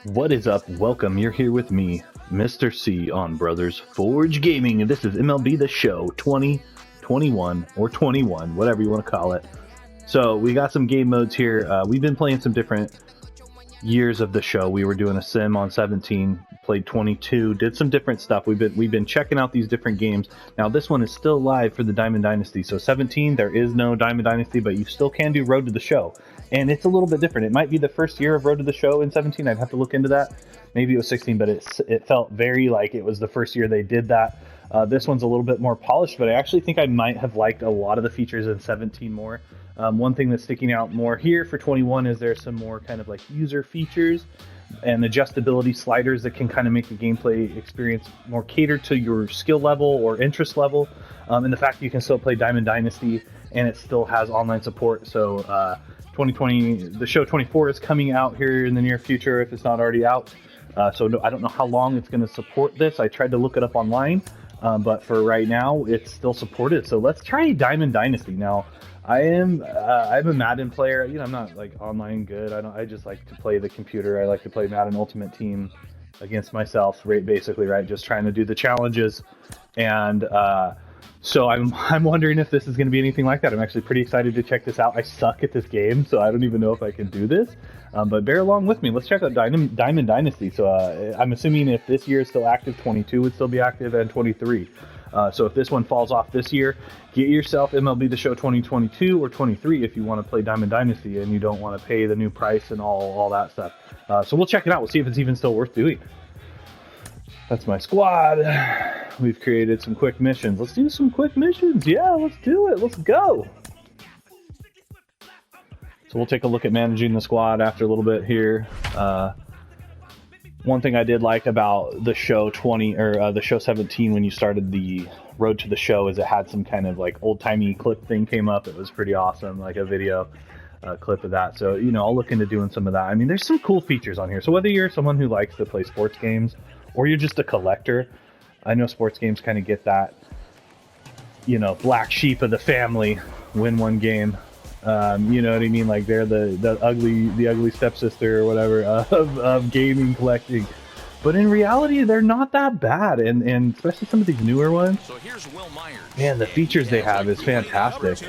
What is up? Welcome. You're here with me, Mr. C, on Brothers Forge Gaming, and this is MLB The Show 2021 or 21, whatever you want to call it. So we got some game modes here. We've been playing some different years of the show. We were doing a sim on 17, played 22, did some different stuff. We've been checking out these different games. Now this one is still live for the Diamond Dynasty. So 17, there is no Diamond Dynasty, but you still can do Road to the Show. And it's a little bit different. It might be the first year of Road to the Show in 17. I'd have to look into that. Maybe it was 16, but it felt very like it was the first year they did that. This one's a little bit more polished, but I actually think I might have liked a lot of the features in 17 more. One thing that's sticking out more here for 21 is there's some more kind of like user features and adjustability sliders that can kind of make the gameplay experience more catered to your skill level or interest level. And the fact that you can still play Diamond Dynasty and it still has online support. So 2020, the show 24 is coming out here in the near future if it's not already out. So I don't know how long it's going to support this. I tried to look it up online, but for right now, it's still supported. So let's try Diamond Dynasty. Now, I'm a Madden player. You know, I'm not like online good. I just like to play the computer. I like to play Madden Ultimate Team against myself, right? Basically, right? Just trying to do the challenges. And so I'm wondering if this is going to be anything like that. I'm actually pretty excited to check this out. I suck at this game, so I don't even know if I can do this. But bear along with me. Let's check out Diamond Dynasty. So I'm assuming if this year is still active, 22 would still be active, and 23. So if this one falls off this year, get yourself MLB The Show 2022 or 23 if you want to play Diamond Dynasty and you don't want to pay the new price and all that stuff. So we'll check it out. We'll see if it's even still worth doing. That's my squad. We've created some quick missions. Let's do some quick missions. Yeah, let's do it. Let's go. So we'll take a look at managing the squad after a little bit here. One thing I did like about the show 20 or the show 17 when you started the Road to the Show is it had some kind of like old-timey clip thing came up. It was pretty awesome, like a video clip of that. So, you know, I'll look into doing some of that. I mean, there's some cool features on here. So whether you're someone who likes to play sports games or you're just a collector, I know sports games kind of get that, you know, black sheep of the family, win one game. You know what I mean? Like they're the ugly stepsister or whatever of gaming collecting. But in reality, they're not that bad, and especially some of these newer ones. So here's Will Myers. Man, the features they have is fantastic.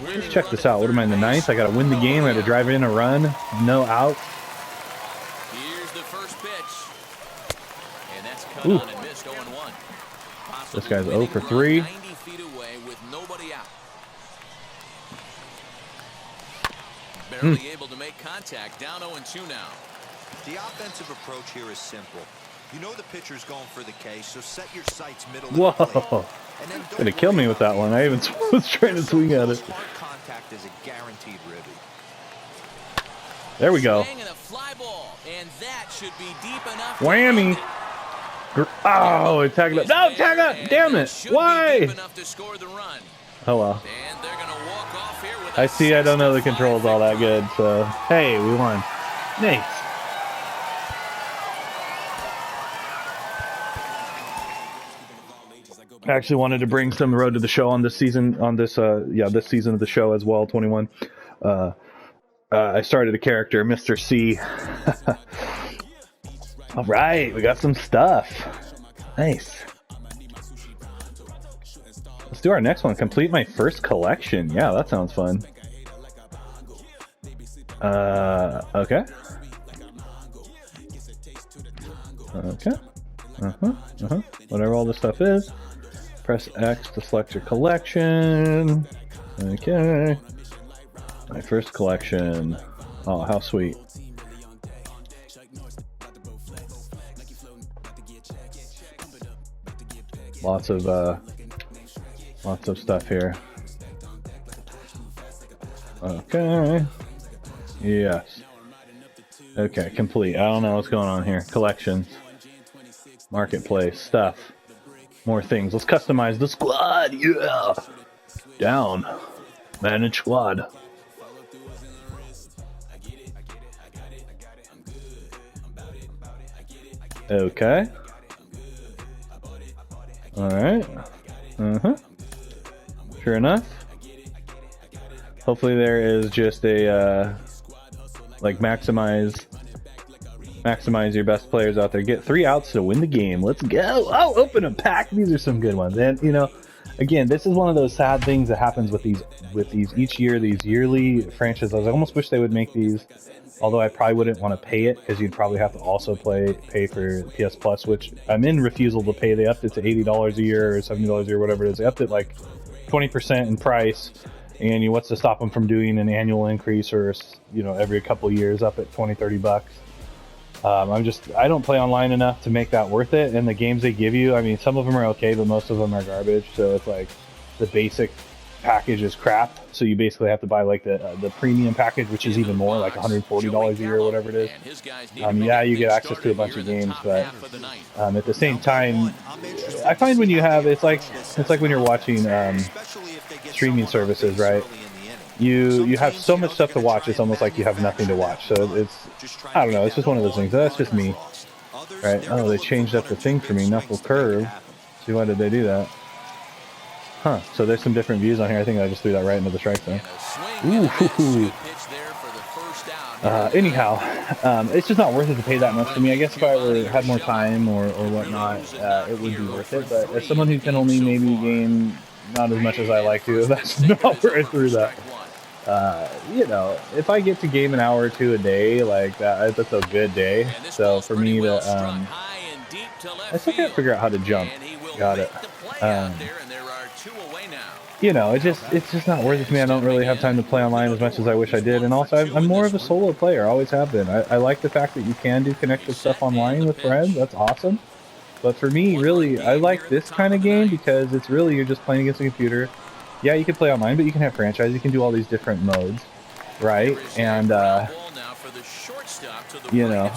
Let's check this out. What am I in the ninth? I got to win the game. I got to drive in a run. No outs. Here's the first pitch, and that's cut on and missed 0-1. This guy's 0 for 3. 90 feet away with nobody out. Barely able to make contact. Down 0-2 now. The offensive approach here is simple. You know the pitcher's going for the K, so set your sights middle. Whoa! Gonna kill me with that one. I even was trying to swing at it. Hard contact is a guaranteed ribby. There we go. Whammy! Oh, it tagged up. No, tag up! Damn it! Why? Oh well. I see. I don't know the controls all that good. So hey, we won. Nice. I actually wanted to bring some Road to the Show on this season, this season of the show as well, 21. I started a character, Mr. C. All right, we got some stuff. Nice. Let's do our next one. Complete my first collection. Yeah, that sounds fun. Okay. Okay. Whatever all this stuff is. Press X to select your collection. Okay. My first collection. Oh, how sweet. Lots of stuff here. Okay. Yes. Okay, complete. I don't know what's going on here. Collections. Marketplace. Stuff. More things. Let's customize the squad. Yeah. Down. Manage squad. Okay. Alright. Sure enough. Hopefully there is just a like maximize Maximize your best players out there. Get 3 outs to win the game. Let's go. Oh, open a pack. These are some good ones. And, you know, again, this is one of those sad things that happens with these each year, these yearly franchises. I almost wish they would make these, although I probably wouldn't want to pay it because you'd probably have to also pay for PS Plus, which I'm in refusal to pay. They upped it to $80 a year or $70 a year, whatever it is. They upped it like 20% in price. And what's to stop them from doing an annual increase or, you know, every couple years up at 20, 30 bucks? I don't play online enough to make that worth it. And the games they give you, I mean, some of them are okay, but most of them are garbage. So it's like the basic package is crap. So you basically have to buy like the premium package, which is even more, like $140 a year or whatever it is. Yeah, you get access to a bunch of games, but at the same time, I find when you have, it's like when you're watching streaming services, right? You have so much stuff to watch, it's almost like you have nothing to watch. So it's, I don't know, it's just one of those things. That's just me, right? Oh, they changed up the thing for me, knuckle curve. See, why did they do that? Huh, so there's some different views on here. I think I just threw that right into the strike zone. Ooh. Anyhow, it's just not worth it to pay that much for me. I guess if I had more time or whatnot, it would be worth it. But as someone who can only maybe game not as much as I like to, that's not where I threw that. You know, if I get to game an hour or two a day, like that's a good day. So for me to, I still can't figure out how to jump. Got it. You know, it's just not worth it to me. I don't really have time to play online as much as I wish I did. And also, I'm more of a solo player. I always have been. I like the fact that you can do connected stuff online with friends. That's awesome. But for me, really, I like this kind of game because it's really, you're just playing against a computer. Yeah, you can play online, but you can have franchise. You can do all these different modes, right? And, you know,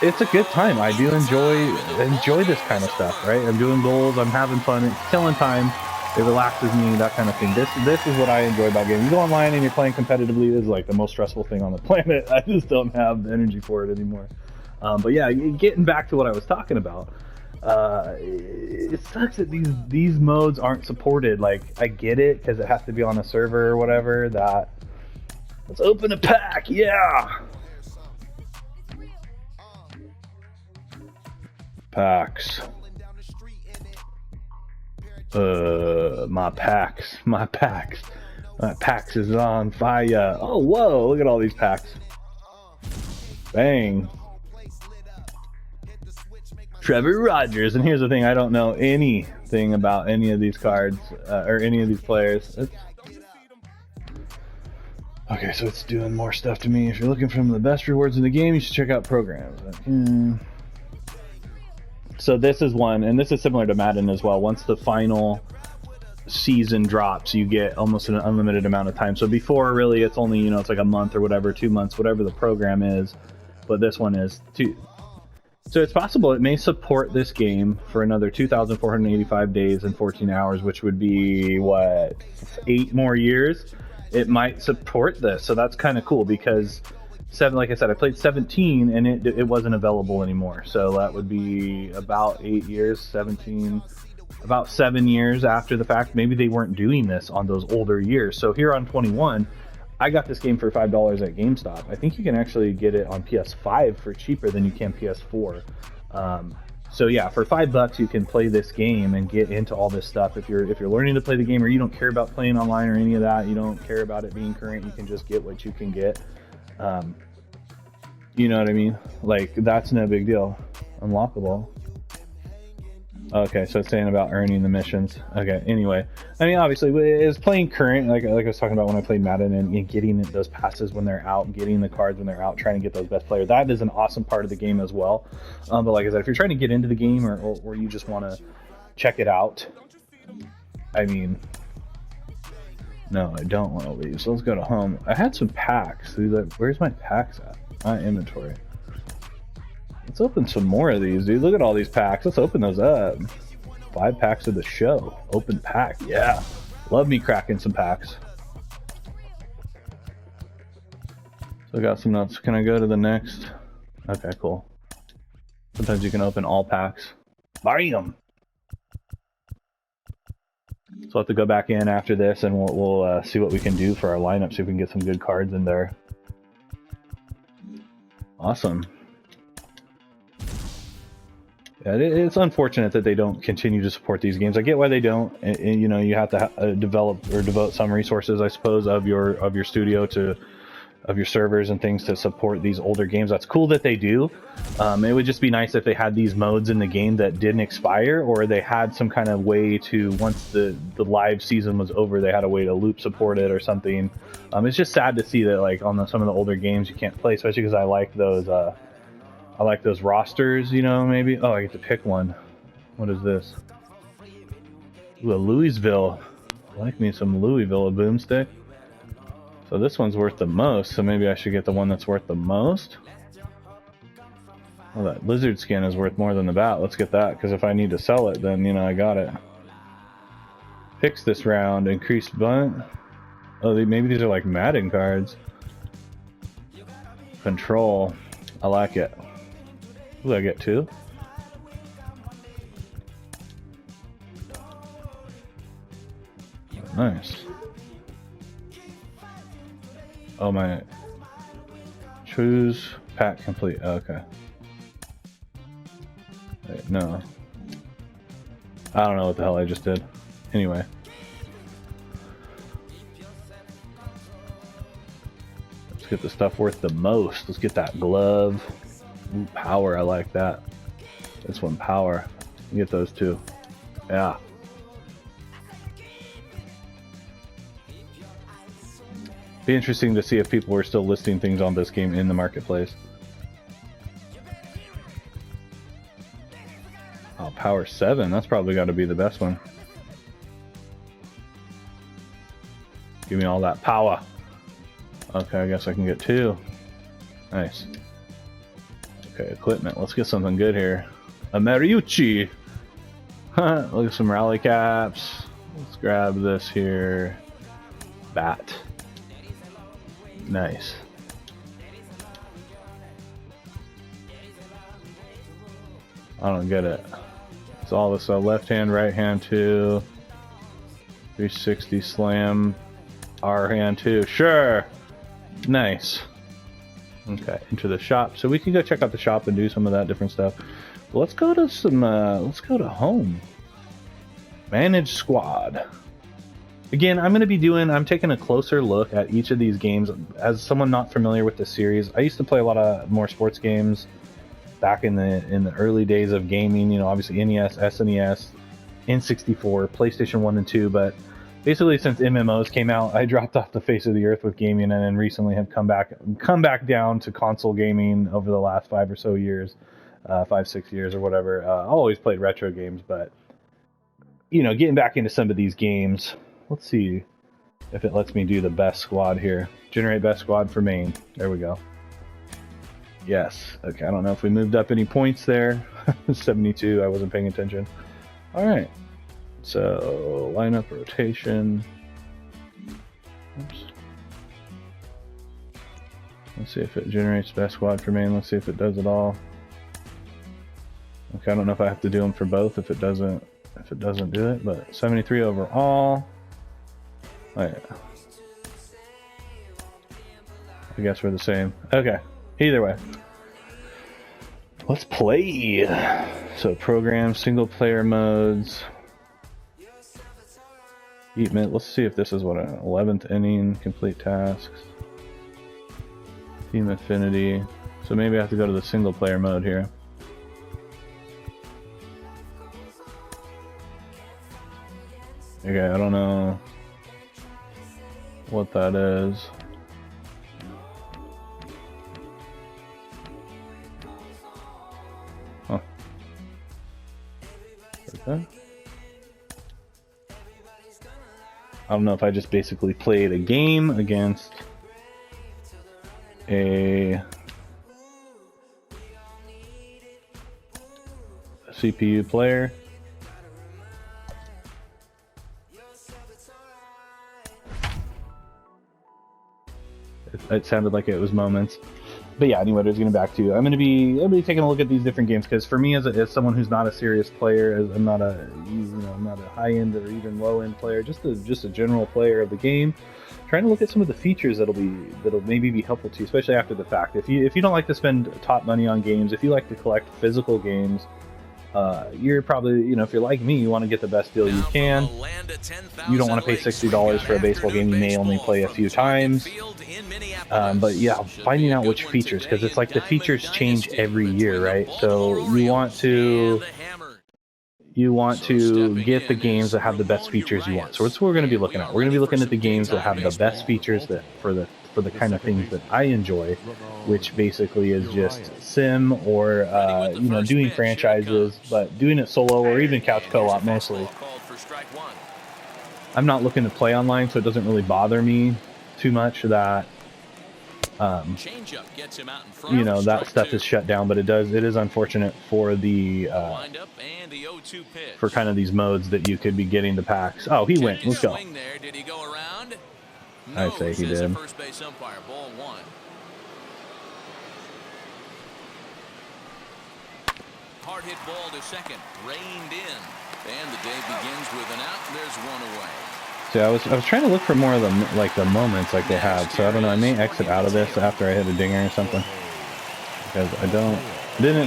it's a good time. I do enjoy this kind of stuff, right? I'm doing goals. I'm having fun. It's killing time. It relaxes me, that kind of thing. This is what I enjoy about gaming. You go online and you're playing competitively. This is like the most stressful thing on the planet. I just don't have the energy for it anymore. But yeah, getting back to what I was talking about. It sucks that these modes aren't supported. Like, I get it because it has to be on a server or whatever. Let's open a pack, yeah. Packs. My packs is on fire. Oh, whoa! Look at all these packs. Bang. Trevor Rogers, and here's the thing, I don't know anything about any of these cards, or any of these players. Okay, so it's doing more stuff to me. If you're looking for the best rewards in the game, you should check out programs. So this is one, and this is similar to Madden as well. Once the final season drops, you get almost an unlimited amount of time. So before, really, it's only, you know, it's like a month or whatever, 2 months, whatever the program is. But this one is 2. So it's possible it may support this game for another 2,485 days and 14 hours, which would be, what, 8 more years? It might support this, so that's kind of cool because, like I said, I played 17 and it wasn't available anymore. So that would be about 8 years, 17, about 7 years after the fact. Maybe they weren't doing this on those older years. So here on 21, I got this game for $5 at GameStop. I think you can actually get it on PS5 for cheaper than you can PS4. So yeah, for $5 you can play this game and get into all this stuff. If you're learning to play the game, or you don't care about playing online or any of that, you don't care about it being current, you can just get what you can get. You know what I mean? Like, that's no big deal. Unlockable. Okay, so it's saying about earning the missions. Okay, anyway. I mean, obviously, it's playing current, like I was talking about when I played Madden, and getting those passes when they're out, getting the cards when they're out, trying to get those best players. That is an awesome part of the game as well. But like I said, if you're trying to get into the game or you just want to check it out, I mean, no, I don't want to leave. So let's go to home. I had some packs. Where's my packs at? My inventory. Let's open some more of these, dude. Look at all these packs. Let's open those up. 5 packs of the show. Open pack. Yeah. Love me cracking some packs. So I got some notes. Can I go to the next? Okay, cool. Sometimes you can open all packs. Bam! So I'll have to go back in after this and we'll see what we can do for our lineup. See if we can get some good cards in there. Awesome. It's unfortunate that they don't continue to support these games. I get why they don't. And you know, you have to develop or devote some resources, I suppose, of your studio of your servers and things to support these older games. That's cool that they do. It would just be nice if they had these modes in the game that didn't expire, or they had some kind of way to, once the live season was over, they had a way to loop support it or something. It's just sad to see that, like, on some of the older games you can't play, especially because I like those rosters, you know, maybe. Oh, I get to pick one. What is this? Ooh, a Louisville. I like me some Louisville, a boomstick. So this one's worth the most, so maybe I should get the one that's worth the most. Well, that lizard skin is worth more than the bat. Let's get that, because if I need to sell it, then, you know, I got it. Picks this round, increased bunt. Oh, maybe these are like Madden cards. Control. I like it. Ooh, I get 2. Nice. Oh, my. Choose pack complete. Okay. Wait, no. I don't know what the hell I just did. Anyway. Let's get the stuff worth the most. Let's get that glove. Ooh, power. I like that. This one, power. Get those two. Yeah. Be interesting to see if people were still listing things on this game in the marketplace. Oh, power 7. That's probably got to be the best one. Give me all that power. Okay, I guess I can get 2. Nice. Okay, equipment. Let's get something good here. A Mariucci. Look at some rally caps. Let's grab this here. Bat. Nice. I don't get it. It's all this left hand, right hand too. 360 slam. R hand too. Sure. Nice. Okay, into the shop. So we can go check out the shop and do some of that different stuff. But let's go to some. Let's go to home. Manage squad. Again, I'm taking a closer look at each of these games. As someone not familiar with the series, I used to play a lot of more sports games back in the early days of gaming. You know, obviously NES, SNES, N64, PlayStation 1 and 2. But basically, since MMOs came out, I dropped off the face of the earth with gaming, and then recently have come back down to console gaming over the last 5 or so years, 5-6 years or whatever. I always played retro games, but you know, getting back into some of these games. Let's see if it lets me do the best squad here. Generate best squad for main. There we go. Yes. Okay, I don't know if we moved up any points there. 72, I wasn't paying attention. Alright. So, lineup rotation. Oops. Let's see if it generates best squad for main. Let's see if it does it all. Okay, I don't know if I have to do them for both if it doesn't do it, but 73 overall. Oh, yeah. I guess we're the same. Okay. Either way. Let's play. So program, single player modes. Eat mint. Let's see if this is what an 11th inning, complete tasks. Team affinity. So maybe I have to go to the single player mode here. Okay, I don't know what that is. Huh. Okay. I don't know if I just basically played a game against a CPU player. It sounded like it was moments, but yeah. Anyway, there's getting back to. I'm gonna be taking a look at these different games because for me, as someone who's not a serious player, I'm not a high end or even low end player, just a general player of the game, trying to look at some of the features that'll maybe be helpful to you, especially after the fact. If you don't like to spend top money on games, if you like to collect physical games, you're probably, you know, if you're like me, you want to get the best deal you can. You don't want to pay $60 for a baseball game you may only play a few times. But yeah, finding out which features, because it's like the features change every year, right? So you want to get the games that have the best features you want. So that's what we're going to be looking at. We're going to be looking at the games that have the best features that for the kind of things that I enjoy, which basically is just sim or you know, doing franchises, but doing it solo or even couch co-op mostly. I'm not looking to play online, so it doesn't really bother me too much that you know, that stuff is shut down, but it is unfortunate for the for kind of these modes that you could be getting the packs. Oh, he went. Let's go. I'd say he did. Hard hit ball to second, reined in, and the day begins with an out. There's one away. See, I was trying to look for more of the moments like they have. So I don't know. I may exit out of this after I hit a dinger or something, because I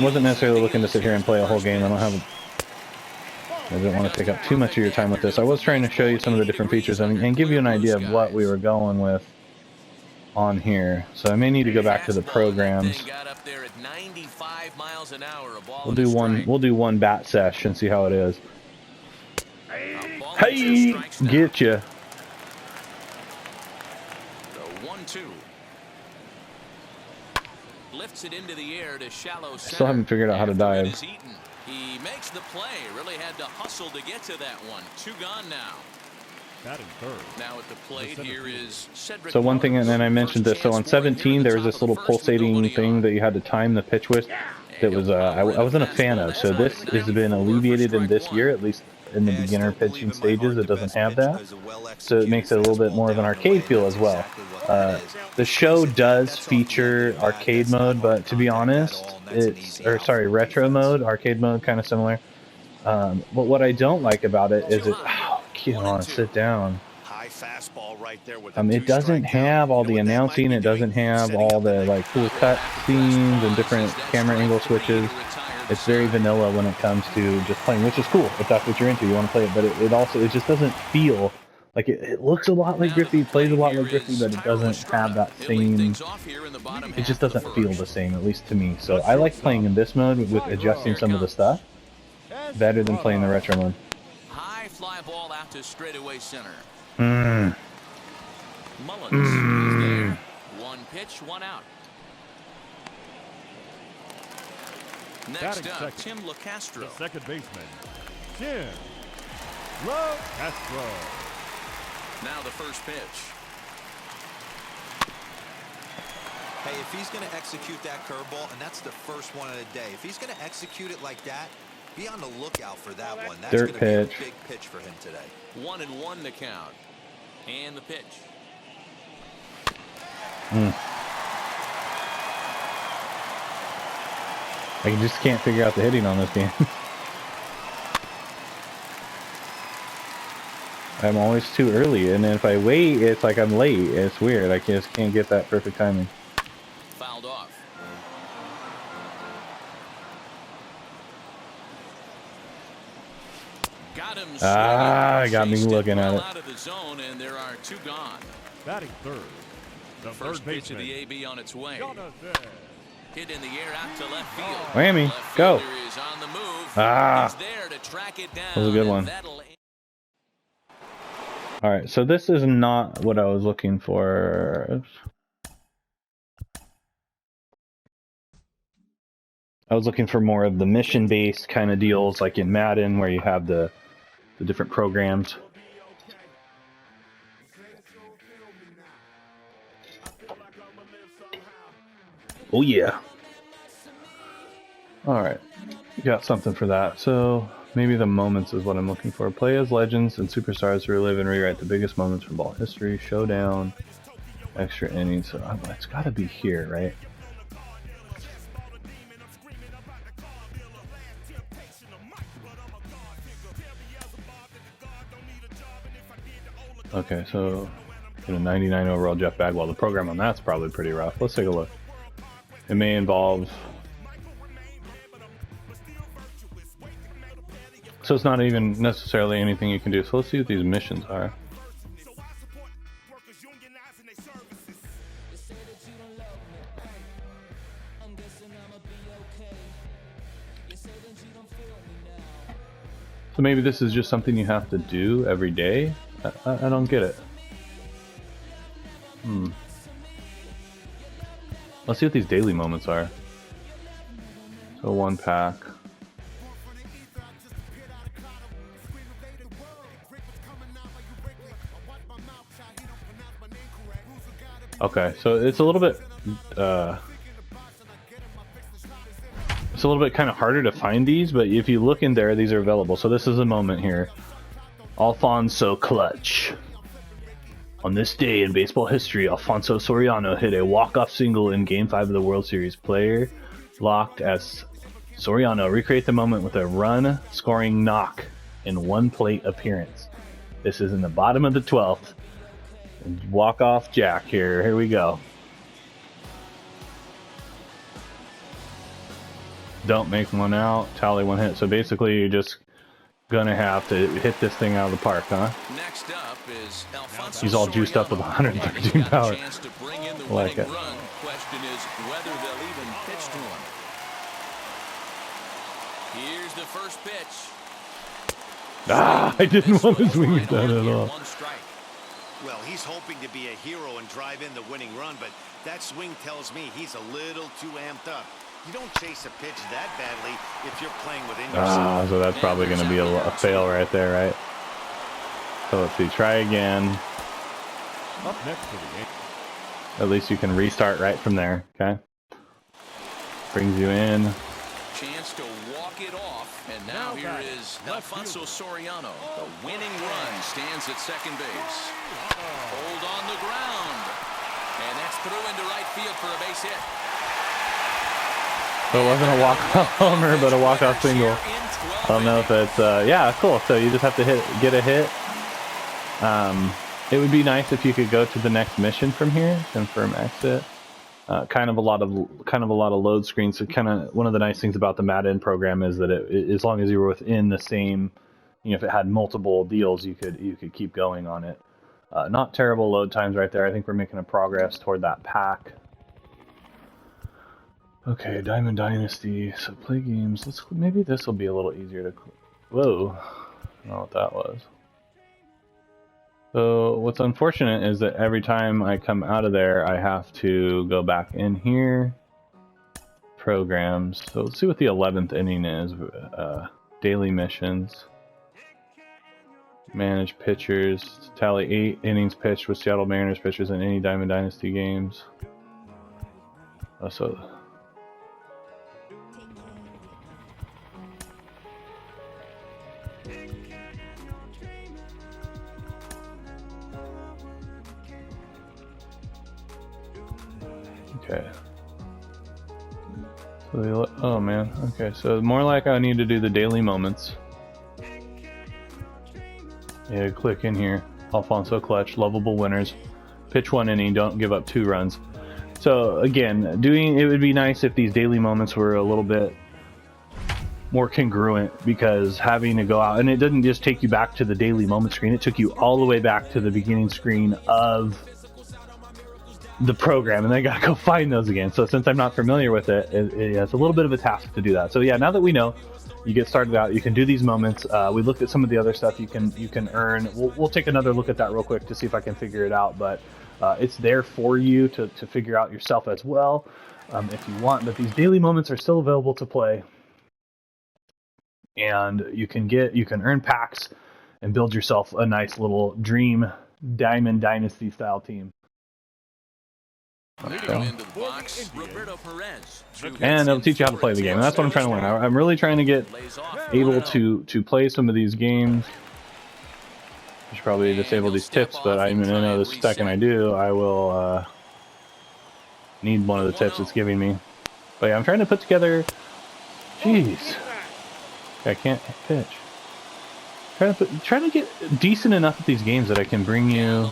wasn't necessarily looking to sit here and play a whole game. I didn't want to take up too much of your time with this. I was trying to show you some of the different features and give you an idea of what we were going with on here. So I may need to go back to the programs. We'll do one bat sesh and see how it is. Hey, get ya. The 1-2. Lifts it into the air to shallow center. Still haven't figured out how to dive. He makes the play. Really had to hustle to get to that one. 2 gone now. Now at the plate here is Cedric. So one thing, and then I mentioned this. So on 17, there was this little pulsating thing that you had to time the pitch with. That was I wasn't a fan of. So this has been alleviated in this year, at least in the beginner pitching stages. It doesn't have that, so it makes it a little bit more of an arcade feel as well. The show does feature arcade mode, but to be honest, retro mode, arcade mode, kind of similar. But what I don't like about it is come on, sit down. It doesn't have all the announcing. It doesn't have all the like cool cut scenes and different camera angle switches. It's very vanilla when it comes to just playing, which is cool if that's what you're into. You want to play it, but it just doesn't feel like it looks a lot like Griffey, plays a lot like Griffey, but it doesn't have that same. It just doesn't feel the same, at least to me. So I like playing in this mode with adjusting some of the stuff better than playing the retro mode. High fly ball out to straightaway center. Mullins is there. 1 pitch, 1 out. Next up, Tim LaCastro. The second baseman, Tim LaCastro. Now the first pitch. Hey, if he's going to execute that curveball, and that's the first one of the day, if he's going to execute it like that, be on the lookout for that one. That's going to be a big pitch for him today. 1-1 to count. And the pitch. I just can't figure out the hitting on this game. I'm always too early, and then if I wait, it's like I'm late. It's weird. I just can't get that perfect timing. Fouled off. Got him. Got me looking at it. Out of the zone, and there are 2 gone. Batting third, the First pitch of the AB on its way. Hit in the air out to left field. Whammy, go. Is on the move. He's there to track it down. That was a good one. All right, so this is not what I was looking for. Oops. I was looking for more of the mission-based kind of deals, like in Madden, where you have the different programs. Oh yeah. Alright. Got something for that. So maybe the moments is what I'm looking for. Play as legends and superstars to relive and rewrite the biggest moments from ball history. Showdown. Extra innings. So it's got to be here, right? Okay, so get a 99 overall Jeff Bagwell. The program on that's probably pretty rough. Let's take a look. It may involve so it's not even necessarily anything you can do. So let's see what these missions are. So maybe this is just something you have to do every day? I don't get it. Let's see what these daily moments are. So 1 pack. Okay, so it's a little bit kind of harder to find these, but if you look in there, these are available. So this is a moment here. Alfonso clutch. On this day in baseball history, Alfonso Soriano hit a walk-off single in Game 5 of the World Series. Player locked as Soriano recreate the moment with a run-scoring knock in 1 plate appearance. This is in the bottom of the 12th. Walk-off jack here. Here we go. Don't make 1 out, tally 1 hit. So basically, you're just gonna have to hit this thing out of the park, huh? Next up is Alfonso. He's all juiced up with 113 power. I like it. Question is whether they'll even pitch to him. Here's the first pitch. Ah, I didn't want to swing it down at all. Well, he's hoping to be a hero and drive in the winning run, but that swing tells me he's a little too amped up. You don't chase a pitch that badly if you're playing within yourself. Ah, so that's probably going to be a fail right there, right? So let's see, try again. Up next to the eighth. At least you can restart right from there, okay? Brings you in. Chance to walk it off, and now here is Alfonso Soriano. The winning run stands at second base. Hold on the ground, and that's through into right field for a base hit. So it wasn't a walk-off homer, but a walk-off single. I don't know if it's, yeah, cool. So you just have to get a hit. It would be nice if you could go to the next mission from here, confirm exit. Kind of a lot of load screens. So kind of one of the nice things about the Madden program is that as long as you were within the same, you know, if it had multiple deals, you could keep going on it. Not terrible load times right there. I think we're making a progress toward that pack. Okay, Diamond Dynasty. So play games. Maybe this will be a little easier to. Whoa, I don't know what that was. So what's unfortunate is that every time I come out of there, I have to go back in here. Programs. So let's see what the 11th inning is. Daily missions. Manage pitchers. Tally 8 innings pitched with Seattle Mariners pitchers in any Diamond Dynasty games. So. Okay. So oh man. Okay, so more like I need to do the daily moments. Yeah, click in here. Alfonso clutch, lovable winners. Pitch 1 inning, don't give up 2 runs. So again, it would be nice if these daily moments were a little bit more congruent, because having to go out, and it didn't just take you back to the daily moment screen, it took you all the way back to the beginning screen of the program, and then I gotta go find those again. So since I'm not familiar with it, it's a little bit of a task to do that. So yeah, now that we know, you get started out, you can do these moments. We looked at some of the other stuff you can earn. We'll take another look at that real quick to see if I can figure it out, but it's there for you to figure out yourself as well, if you want. But these daily moments are still available to play, and you can earn packs and build yourself a nice little dream Diamond Dynasty style team. Okay. And it'll teach you how to play the game, and that's what I'm trying to learn. I'm really trying to get able to play some of these games. I should probably disable these tips, but I know the second I do, I will need one of the tips it's giving me. But yeah, I'm trying to put together. Jeez, I can't pitch. Trying to get decent enough at these games that I can bring you.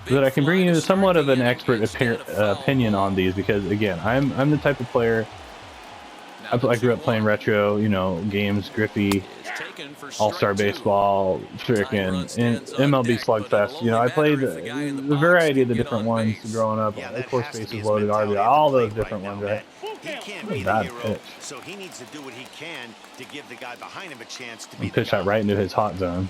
That I can bring you somewhat of an expert opinion on these, because again, I'm the type of player I grew up playing retro, you know, games, Griffey, All-Star Baseball, freaking MLB Slugfest. You know, I played the variety of the different ones growing up. Of course, Bases Loaded, RBI, all those different ones, right? He can't be the hero, so he needs to do what he can to give the guy behind him a chance to be the pitch that right into his hot zone.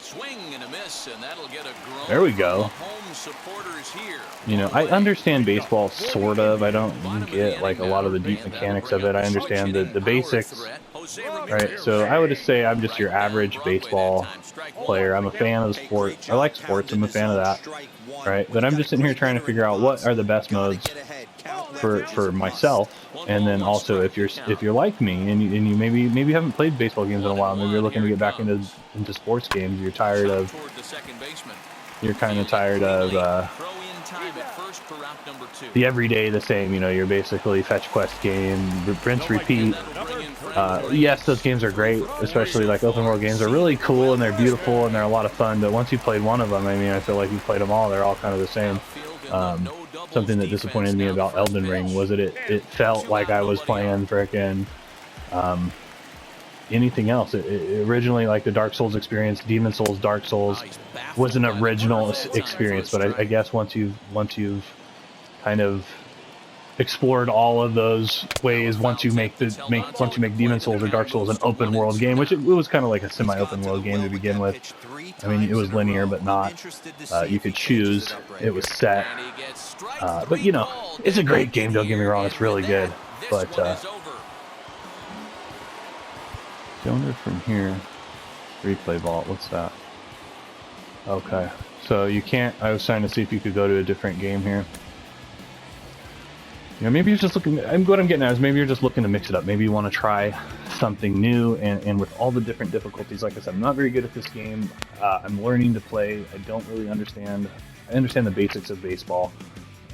Swing and a miss, and that'll get a groan. There we go. Home supporters here. You know, I understand baseball sort of. I don't get like a lot of the deep mechanics of it. I understand the basics, right? So I would just say I'm just your average baseball player. I'm a fan of the sport. I like sports. I'm a fan of that, right? But I'm just sitting here trying to figure out what are the best modes for myself. And then also if you're like me and you maybe haven't played baseball games in a while, maybe you're looking to get back into sports games. You're tired of the everyday the same. You know, you're basically fetch quest game, rinse repeat. Yes, those games are great, especially like open world games are really cool and they're beautiful and they're a lot of fun. But once you played one of them, I mean, I feel like you've played them all. They're all kind of the same. Something that disappointed me about Elden Ring was that it felt like I was playing frickin' anything else. It originally, like the Dark Souls experience, Demon Souls, Dark Souls, was an original experience. But I guess once you've kind of explored all of those ways, once you make Demon Souls or Dark Souls an open world game, which it was kind of like a semi-open world game to begin with. I mean, it was linear, but not. You could choose. It was set. But you know, it's a great game. Don't get me wrong; it's really good. But going from here, replay vault. What's that? Okay, so you can't. I was trying to see if you could go to a different game here. You know, maybe you're just looking. What I'm getting at is maybe you're just looking to mix it up. Maybe you want to try something new, and with all the different difficulties, like I said, I'm not very good at this game. I'm learning to play. I don't really understand. I understand the basics of baseball,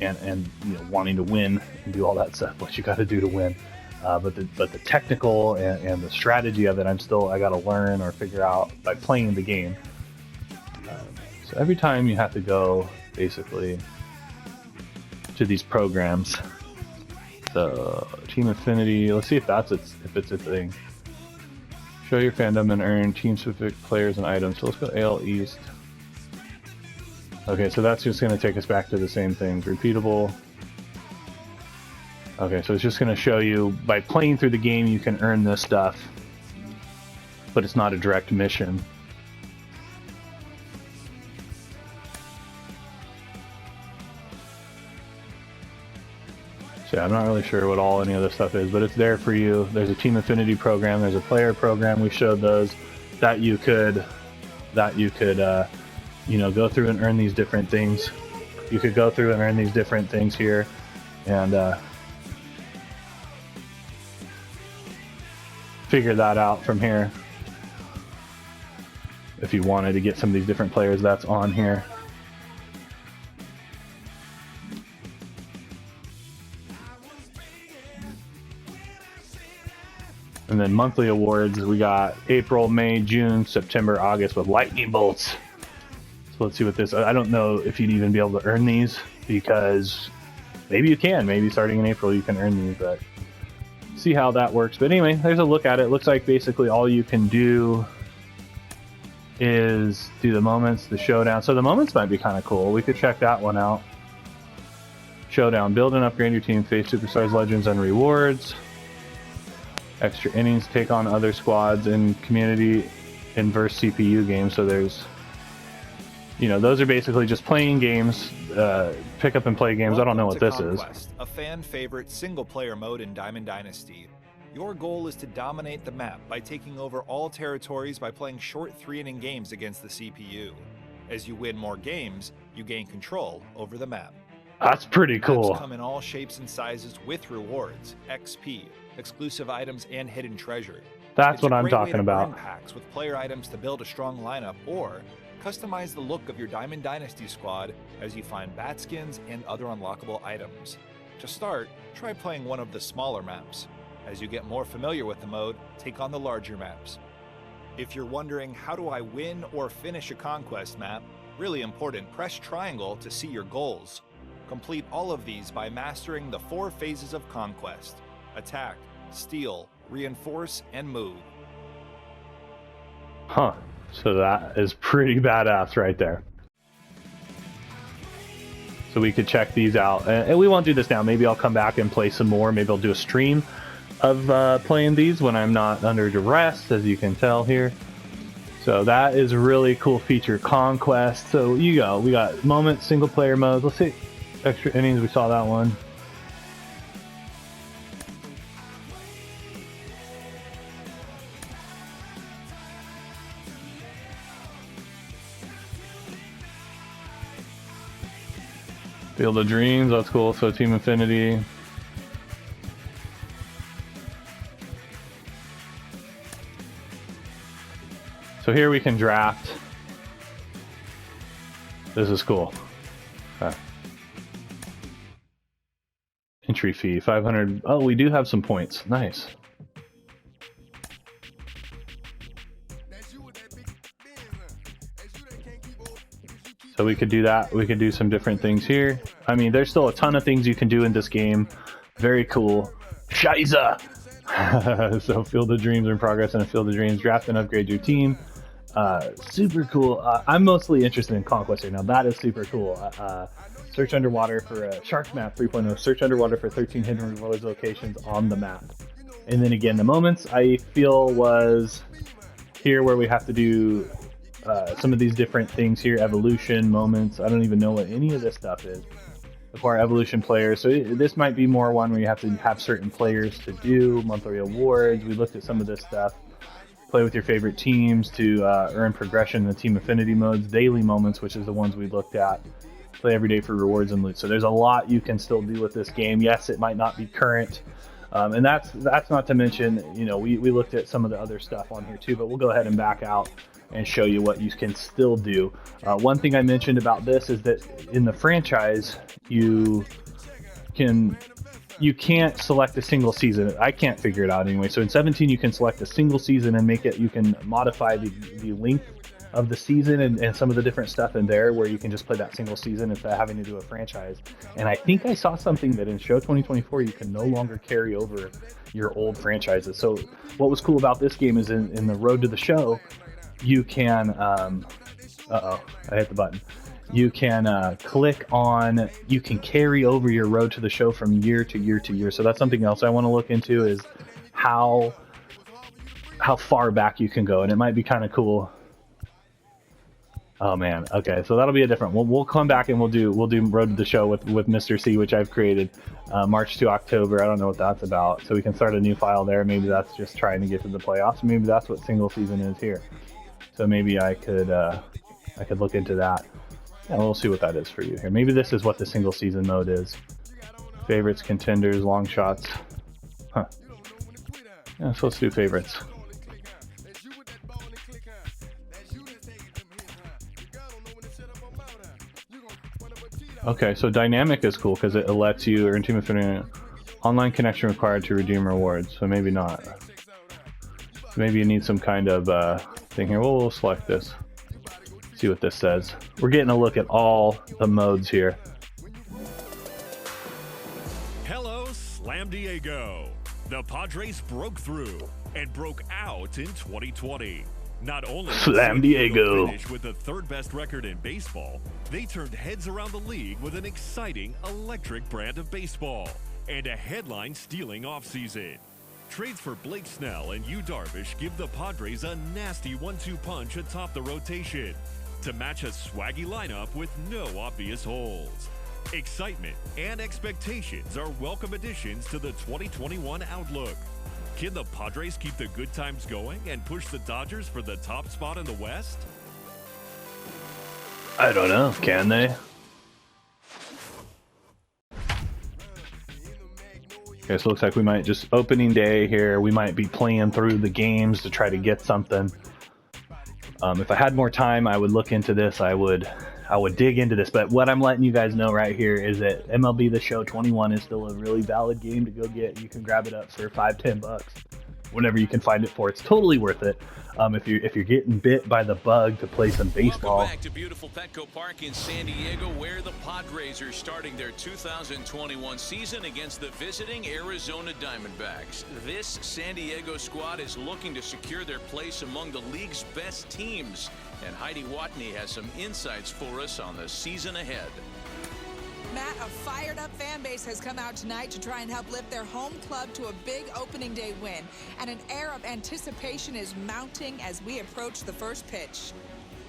and you know, wanting to win and do all that stuff. What you got to do to win, but the technical and the strategy of it, I got to learn or figure out by playing the game. So every time you have to go basically to these programs. The Team Affinity, let's see if it's a thing. Show your fandom and earn team-specific players and items. So let's go AL East. Okay, so that's just going to take us back to the same things. Repeatable. Okay, so it's just going to show you, by playing through the game, you can earn this stuff. But it's not a direct mission. So yeah, I'm not really sure what any of this stuff is, but it's there for you. There's a Team Affinity program. There's a player program. We showed those that you could, you know, go through and earn these different things. You could go through and earn these different things here, and figure that out from here. If you wanted to get some of these different players, that's on here. And then monthly awards, we got April, May, June, September, August with lightning bolts. So let's see what this, I don't know if you'd even be able to earn these, because maybe you can. Maybe starting in April you can earn these, but see how that works. But anyway, there's a look at it. Looks like basically all you can do is do the moments, the showdown. So the moments might be kind of cool. We could check that one out. Showdown, build and upgrade your team, face superstars, legends, and rewards. Extra innings, take on other squads, in community inverse CPU games. So there's, you know, those are basically just playing games, pick up and play games. I don't know what this is. A fan favorite single player mode in Diamond Dynasty. Your goal is to dominate the map by taking over all territories by playing short 3-inning games against the CPU. As you win more games, you gain control over the map. That's pretty cool. Maps come in all shapes and sizes with rewards, XP, exclusive items, and hidden treasure. That's what I'm talking about. Packs with player items to build a strong lineup, or customize the look of your Diamond Dynasty squad as you find bat skins and other unlockable items. To start, try playing one of the smaller maps. As you get more familiar with the mode, take on the larger maps. If you're wondering, how do I win or finish a conquest map? Really important, press triangle to see your goals. Complete all of these by mastering the 4 phases of conquest: attack, steal, reinforce, and move. Huh. So that is pretty badass right there. So we could check these out. And we won't do this now. Maybe I'll come back and play some more. Maybe I'll do a stream of playing these when I'm not under duress, as you can tell here. So that is a really cool feature. Conquest. So we got moments, single player modes. Let's see. Extra innings. We saw that one. Field of Dreams, that's cool. So Team Infinity. So here we can draft. This is cool. Okay. Entry fee, 500. Oh, we do have some points. Nice. So we could do that. We could do some different things here. I mean, there's still a ton of things you can do in this game. Very cool. Shiza! So Field of Dreams are in progress in a Field of Dreams. Draft and upgrade your team. Super cool. I'm mostly interested in Conquest right now. That is super cool. Search underwater for a Shark Map 3.0. Search underwater for 13 hidden rewards locations on the map. And then again, the moments I feel was here where we have to do some of these different things here. Evolution, moments. I don't even know what any of this stuff is. Acquire evolution players. So this might be more one where you have to have certain players to do. Monthly awards. We looked at some of this stuff. Play with your favorite teams to earn progression in the team affinity modes. Daily moments, which is the ones we looked at. Play every day for rewards and loot. So there's a lot you can still do with this game. Yes, it might not be current. And that's not to mention, you know, we looked at some of the other stuff on here too, but we'll go ahead and back out and show you what you can still do. One thing I mentioned about this is that in the franchise, you can't select a single season. I can't figure it out anyway. So in 17, you can select a single season and make it, you can modify the length of the season and some of the different stuff in there where you can just play that single season instead of having to do a franchise. And I think I saw something that in Show 2024, you can no longer carry over your old franchises. So what was cool about this game is in the Road to the Show, you can, uh-oh, I hit the button. You can click on, you can carry over your Road to the Show from year to year to year. So that's something else I want to look into, is how far back you can go. And it might be kind of cool. Oh man, okay, so that'll be a different. We'll come back and we'll do Road to the Show with Mr. C, which I've created, March to October. I don't know what that's about, so we can start a new file there. Maybe that's just trying to get to the playoffs. Maybe that's what single season is here. So maybe I could look into that. Yeah, we'll see what that is for you here. Maybe this is what the single season mode is. Favorites, contenders, long shots. Huh. Yeah, so let's do favorites. Okay, so dynamic is cool because it lets you earn team affinity. Online connection required to redeem rewards, so maybe not. Maybe you need some kind of thing here. We'll select this. See what this says. We're getting a look at all the modes here. Hello, Slam Diego. The Padres broke through and broke out in 2020. Not only Slam Diego finish with the third best record in baseball, they turned heads around the league with an exciting, electric brand of baseball and a headline-stealing offseason. Trades for Blake Snell and Yu Darvish give the Padres a nasty 1-2 punch atop the rotation to match a swaggy lineup with no obvious holes. Excitement and expectations are welcome additions to the 2021 outlook. Can the Padres keep the good times going and push the Dodgers for the top spot in the West? I don't know. Can they? Okay, so it looks like we might just opening day here. We might be playing through the games to try to get something. If I had more time, I would look into this. I would dig into this. But what I'm letting you guys know right here is that MLB The Show 21 is still a really valid game to go get. You can grab it up for $5-10. whenever you can find it for. It's totally worth it. If you're getting bit by the bug to play some baseball. Welcome back to beautiful Petco Park in San Diego, where the Padres are starting their 2021 season against the visiting Arizona Diamondbacks. This San Diego squad is looking to secure their place among the league's best teams, and Heidi Watney has some insights for us on the season ahead. Matt, a fired-up fan base has come out tonight to try and help lift their home club to a big opening day win. And an air of anticipation is mounting as we approach the first pitch.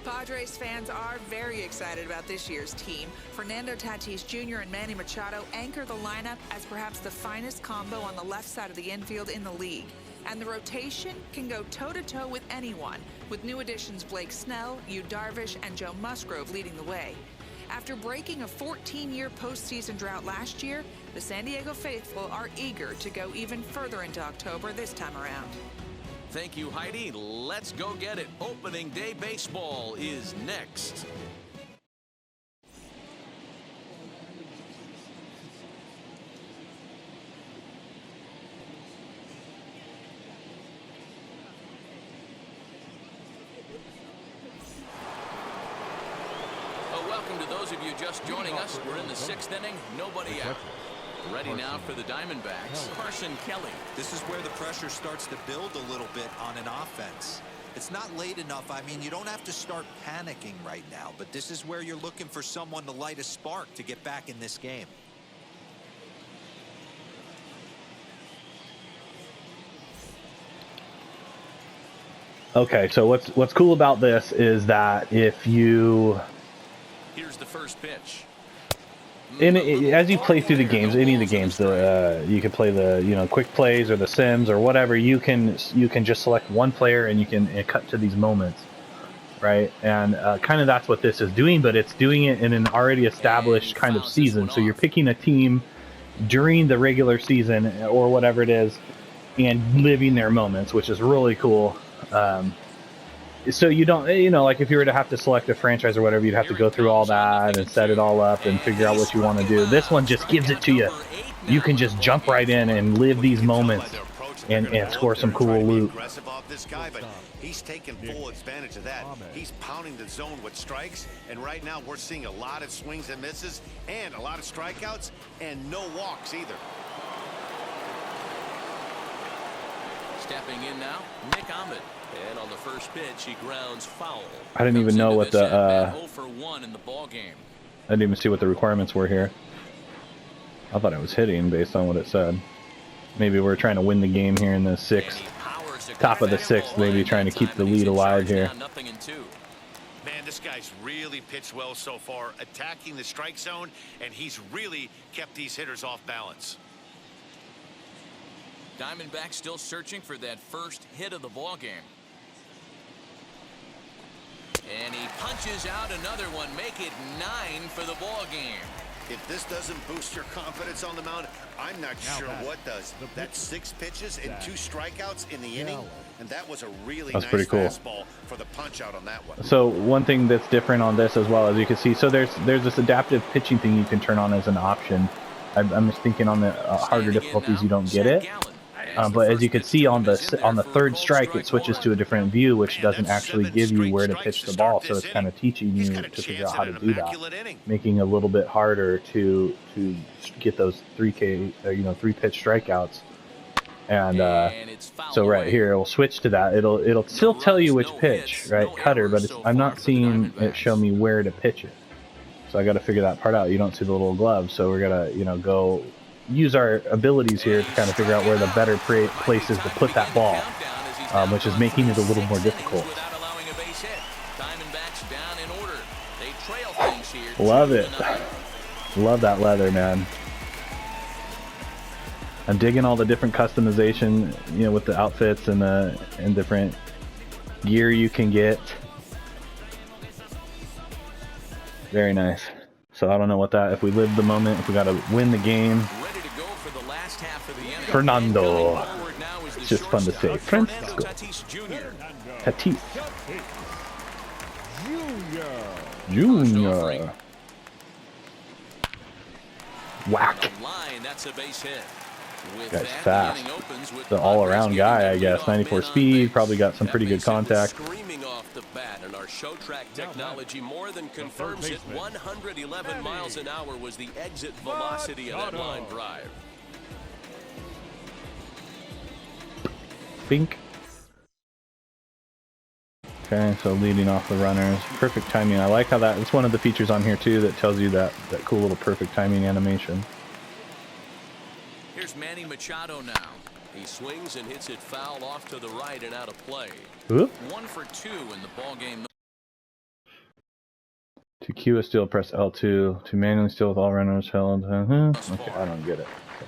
Padres fans are very excited about this year's team. Fernando Tatis Jr. and Manny Machado anchor the lineup as perhaps the finest combo on the left side of the infield in the league. And the rotation can go toe-to-toe with anyone, with new additions Blake Snell, Yu Darvish, and Joe Musgrove leading the way. After breaking a 14-year postseason drought last year, the San Diego faithful are eager to go even further into October this time around. Thank you, Heidi. Let's go get it. Opening day baseball is next. Welcome to those of you just joining us. We're in the 6th inning. Nobody out. Ready now for the Diamondbacks. Carson Kelly. This is where the pressure starts to build a little bit on an offense. It's not late enough. I mean, you don't have to start panicking right now, but this is where you're looking for someone to light a spark to get back in this game. Okay, so what's cool about this is that if you... Here's the first pitch. As you play through the games, any of the games, you can play the quick plays or the sims or whatever. You can just select one player and you can cut to these moments, right? And kind of that's what this is doing, but it's doing it in an already established kind of season. So you're picking a team during the regular season or whatever it is, and living their moments, which is really cool. So you don't, like if you were to have to select a franchise or whatever, you'd have to go through all that and set it all up and figure out what you want to do. This one just gives it to you. You can just jump right in and live these moments and score some cool loot. He's taking full advantage of that. He's pounding the zone with strikes, and right now we're seeing a lot of swings and misses and a lot of strikeouts and no walks either. Stepping in now, Nick Ahmed. And on the first pitch, he grounds foul. I didn't even know what the 0 for 1 in the ball game. I didn't even see what the requirements were here. I thought I was hitting based on what it said. Maybe we're trying to win the game here in the 6th, top of the 6th, maybe trying to keep the lead alive here. Man, this guy's really pitched well so far, attacking the strike zone, and he's really kept these hitters off balance. Diamondbacks still searching for that first hit of the ball game. And he punches out another one, make it 9 for the ball game. If this doesn't boost your confidence on the mound, I'm not sure what does. That's 6 pitches and 2 strikeouts in the inning, and that was a really nice fastball for the punch out on that one. So one thing that's different on this as well, as you can see, so there's this adaptive pitching thing you can turn on as an option. I'm just thinking on the harder difficulties you don't get it. But as you can see on the 3rd strike, it switches to a different view, which doesn't actually give you where to pitch the ball. So it's kind of teaching you to figure out how to do that, making it a little bit harder to get those 3pitch strikeouts. And so right here, it will switch to that. It'll still tell you which pitch, right, cutter, but I'm not seeing it show me where to pitch it. So I got to figure that part out. You don't see the little glove, so we're gonna go use our abilities here to kind of figure out where the better place is to put that ball, which is making it a little more difficult. Love it. Love that leather, man. I'm digging all the different customization, with the outfits and different gear you can get. Very nice. So I don't know if we live the moment, if we got to win the game. Fernando. It's just fun to say. Francisco. Tatis. Junior. Whack. That's a base hit. Guy's fast. The all-around guy, I guess. 94 speed, probably got some pretty good contact. Screaming off the bat, and our show track technology more than confirms it. 111 miles an hour was the exit velocity of that line drive. Bink. Okay, so leading off the runners. Perfect timing. I like how that, it's one of the features on here too that tells you that cool little perfect timing animation. Here's Manny Machado now. He swings and hits it foul off to the right and out of play. Whoop. 1 for 2 in the ball game. To cue a steal, press L2. To manually steal with all runners held. Okay, I don't get it. Okay.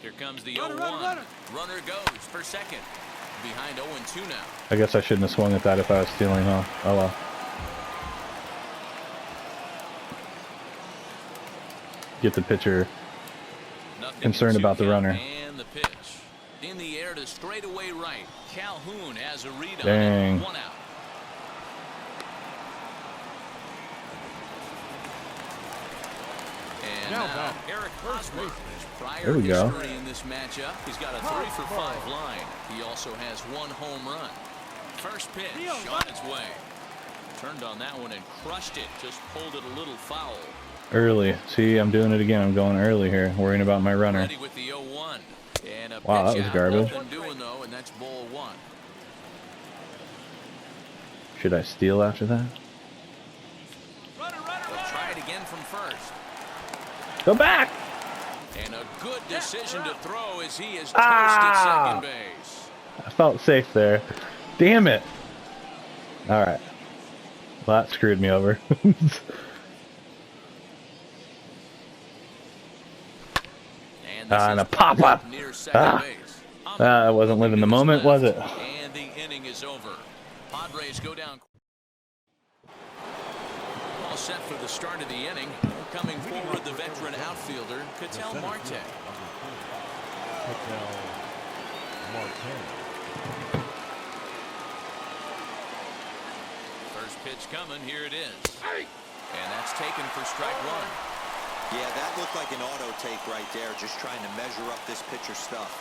Here comes the 0-1. Runner goes for second. Behind 0-2 now. I guess I shouldn't have swung at that if I was stealing, huh? Oh well. Get the pitcher concerned about the runner. And the pitch. In the air to straightaway right. Calhoun has a read on Dang. it. 1 out. And now Eric Hosmer. There we go. In this matchup, he's got a 3 for 5 line. He also has 1 home run. First pitch on its way. Turned on that one and crushed it. Just pulled it a little foul. Early. See, I'm doing it again. I'm going early here, worrying about my runner. Ready with the 0-1. And a Wow, that pitch was out. garbage. Nothing doing though, and that's ball 1. Should I steal after that? They'll try it again from first. Go back! And a good decision to throw as he is toast at second base. I felt safe there. Damn it! Alright. Well, that screwed me over. And a pop-up! I wasn't living the moment, was it? And the inning is over. Padres go down. All set for the start of the inning. Coming forward, the veteran outfielder, Ketel Marte. First pitch coming, here it is. And that's taken for strike 1. Yeah, that looked like an auto take right there, just trying to measure up this pitcher stuff.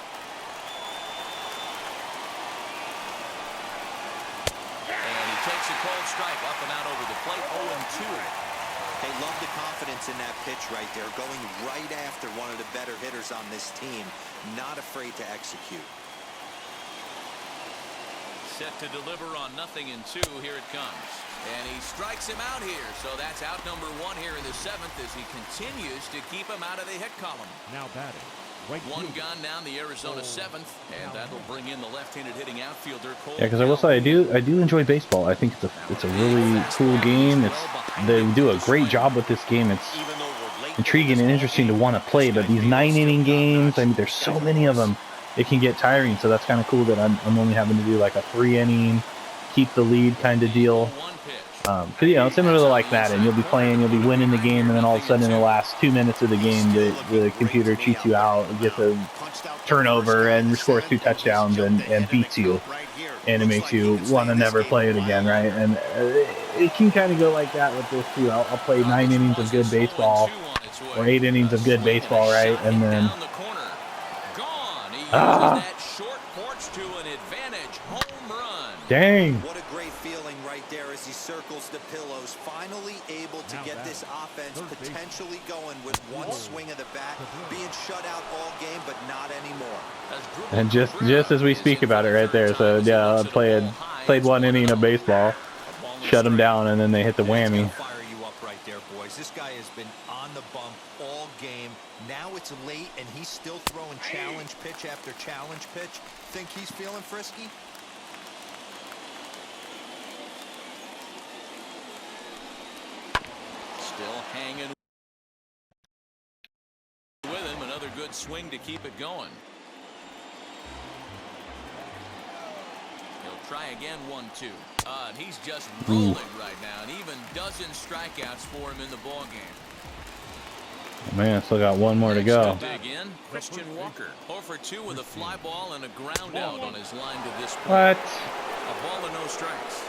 And he takes a cold strike up and out over the plate, 0-2. Hey, love the confidence in that pitch right there, going right after one of the better hitters on this team, not afraid to execute. Set to deliver on 0-2, here it comes. And he strikes him out here, so that's out number 1 here in the 7th as he continues to keep him out of the hit column. Now batting. One gone down the Arizona 7th, and that'll bring in the left-handed hitting outfielder Cole. Yeah, because I will say I do enjoy baseball. I think it's a really cool game. They do a great job with this game. It's intriguing and interesting to want to play. But these 9-inning games, I mean, there's so many of them. It can get tiring. So that's kind of cool that I'm only having to do like a 3-inning, keep the lead kind of deal. You know, similar to like that, and you'll be playing, you'll be winning the game, and then all of a sudden in the last 2 minutes of the game, the computer cheats you out, gets a turnover, and scores 2 touchdowns and beats you, and it makes you want to never play it again, right? And it can kind of go like that with this too. I'll play 9 innings of good baseball, or 8 innings of good baseball, right? And then dang. What a great feeling right there as he circles the pillows, finally able to get this offense potentially going with one swing of the bat, being shut out all game, but not anymore. And just as we speak about it right there, so yeah, I played 1 inning of baseball, shut them down, and then they hit the whammy. Fire you up right there, boys. This guy has been on the bump all game. Now it's late, and he's still throwing challenge pitch after challenge pitch. Think he's feeling frisky? Still hanging with him. Another good swing to keep it going. He'll try again, 1-2. And he's just rolling right now, and even dozen strikeouts for him in the ball game. Man, I still got 1 more to go. Dig in, Christian Walker, 0 for 2 with a fly ball and a ground out on his line to this point. What? A ball and no strikes.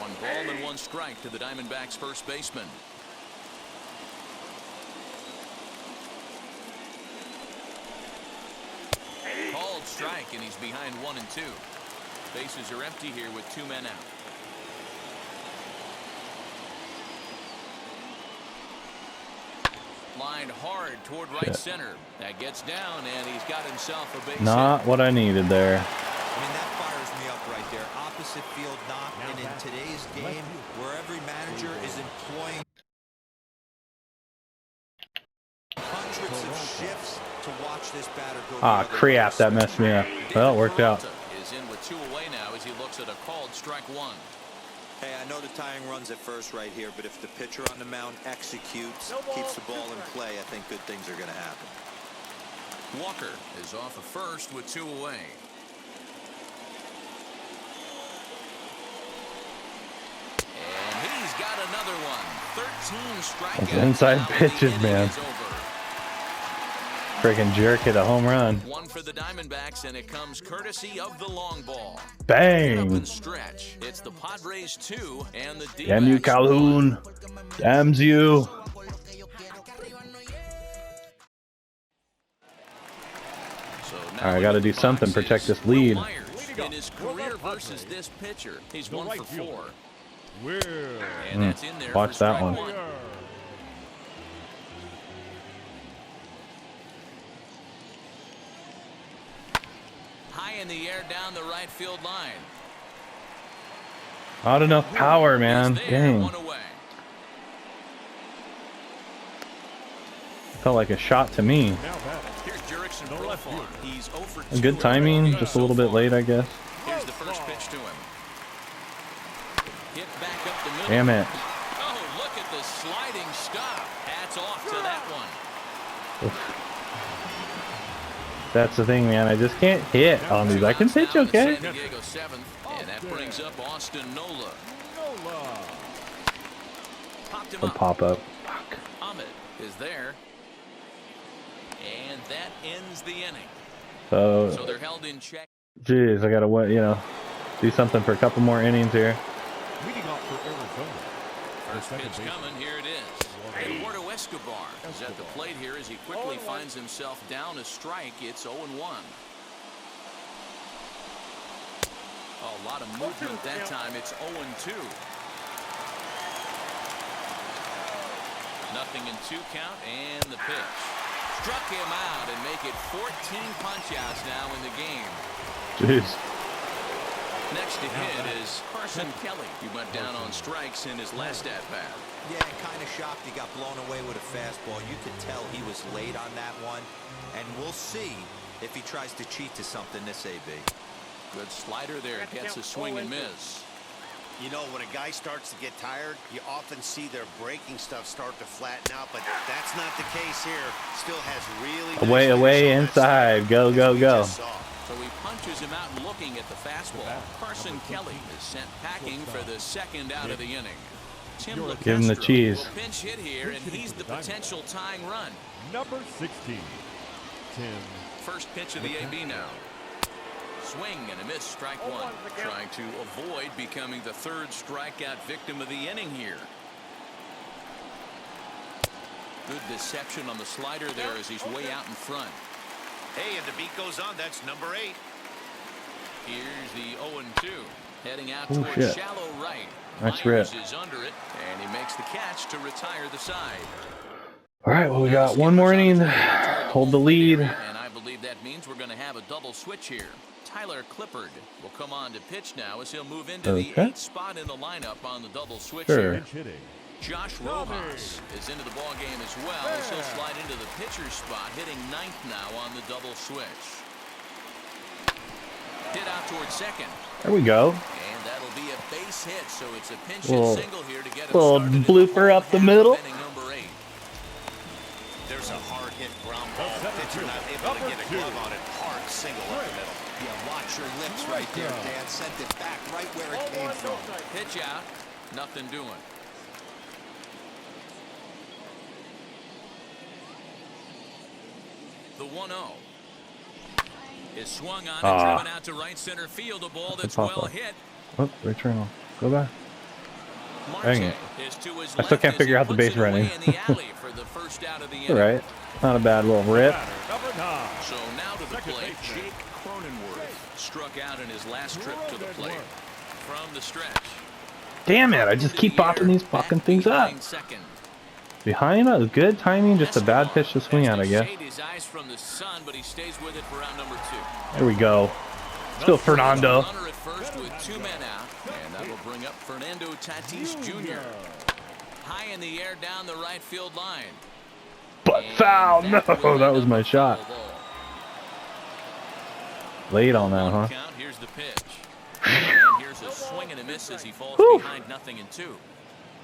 One ball and one strike to the Diamondbacks first baseman. Called strike, and he's behind 1 and 2. Bases are empty here with 2 men out. Lined hard toward right center. That gets down, and he's got himself a base Not hit. what I needed there. I mean, that fires me up right there. Opposite field knock, and in today's game, where every manager is employing hundreds of shifts to watch this batter go. Ah, crap, that messed me up. Well, it worked out. Is in with 2 away now as he looks at a called strike 1. Hey, I know the tying run's at first right here, but if the pitcher on the mound executes, keeps the ball in play, I think good things are going to happen. Walker is off of first with 2 away. And he's got another one. 13 strikeouts. Those inside Now, pitches, the inning man. is over. Freaking jerk hit a home run. 1 for the Diamondbacks, and it comes courtesy of the long ball. Up Bang! and stretch. It's the Padres 2 and the D-backs. Damn you, Calhoun. Damns you. So All right, I got to do something, protect this lead. In his career versus this pitcher, he's 1 for 4. We're And that's in there Watch for that strike one. High in the air down the right field line. Not enough power, man. He's there, Dang. 1 away. Felt like a shot to me. Here's Jurickson Profar. He's 0 for 2 Good in timing, the ball just a game little so bit far. late, I guess. Here's the first pitch to him. Hit back up the middle. Damn it. Oh, look at the sliding stop. Hats off to that one. That's the thing, man. I just can't hit on these. I can pitch okay. San Diego 7th, and that brings up Austin Nola. Popped him A up. pop up. Fuck. Ahmed is there. And that ends the inning. So So, they're held in check. geez, I gotta do something for a couple more innings here. leading off for Arizona. First pitch coming. Here it is. Eduardo Escobar is at the plate here as he quickly finds himself down a strike. It's 0-1. A lot of movement that time. It's 0-2. Nothing in 2 count, and the pitch. Struck him out and make it 14 punch-outs now in the game. Jeez. Next to hit is Carson Kelly. He went down on strikes in his last at-bat. Yeah, kind of shocked he got blown away with a fastball. You could tell he was late on that one, and we'll see if he tries to cheat to something this AB. Good slider there. Gets a swing and miss. You know, when a guy starts to get tired, you often see their breaking stuff start to flatten out, but that's not the case here. Still has really Away, nice away, finish on that inside. side. Go, go, We go. just saw. So he punches him out looking at the fastball. Carson Kelly is sent packing for the second out of the inning. Tim Give him the LeCastro cheese. will pinch hit here, and he's the potential tying run. Number 16, Tim. First pitch of the AB now. Swing and a miss, strike 1. Trying to avoid becoming the 3rd strikeout victim of the inning here. Good deception on the slider there as he's way out in front. Hey, and the beat goes on. That's number 8. Here's the 0-2. Heading out Oh, towards shit. shallow right. Nice Myers rip. is under it, and he makes the catch to retire the side. All right, well, we got one more inning. Hold the lead. And I believe that means we're going to have a double switch here. Tyler Clippard will come on to pitch now as he'll move into the Okay. 8th spot in the lineup on the double switch Sure. here. Pinch hitting. Josh Rojas is into the ball game as well as he'll slide into the pitcher's spot, hitting 9th now on the double switch. Hit out towards second, There we go. and that'll be a base hit, so it's a pinch Little- hit single here to get him little started in the blooper ball up the half of middle. inning number 8. There's a hard hit ground ball. Pitcher not able to get a glove on it. Hard single up the middle. Yeah, watch your lips right there, Dan. Sent it back right where it came from. Pitch out, nothing doing. The 1-0 is swung on and driven out to right center field. A ball that's pop well up. hit. Oh, return. Go back. Dang it. Is to his I still left can't as figure he out the puts base it away running. in the alley for the first out of the All inning. right. Not a bad little rip. Number 9. So now to the Second plate, baseman. Jake Cronenworth struck out in his last trip to the plate. From the stretch. Damn it. I just keep popping these fucking things up. Behind second. Behind us. Good timing. Just a bad pitch to swing at, I guess. Shade his eyes from the sun, but he stays with it for out number 2. There we go. Let's go, Fernando. Runner at first with 2 men out, and that will bring up Fernando Tatis Jr. High in the air down the right field line. But foul. No, that was my shot. Late on that, huh? Count. Here's the pitch. And here's a swing and a miss as he falls behind 0-2.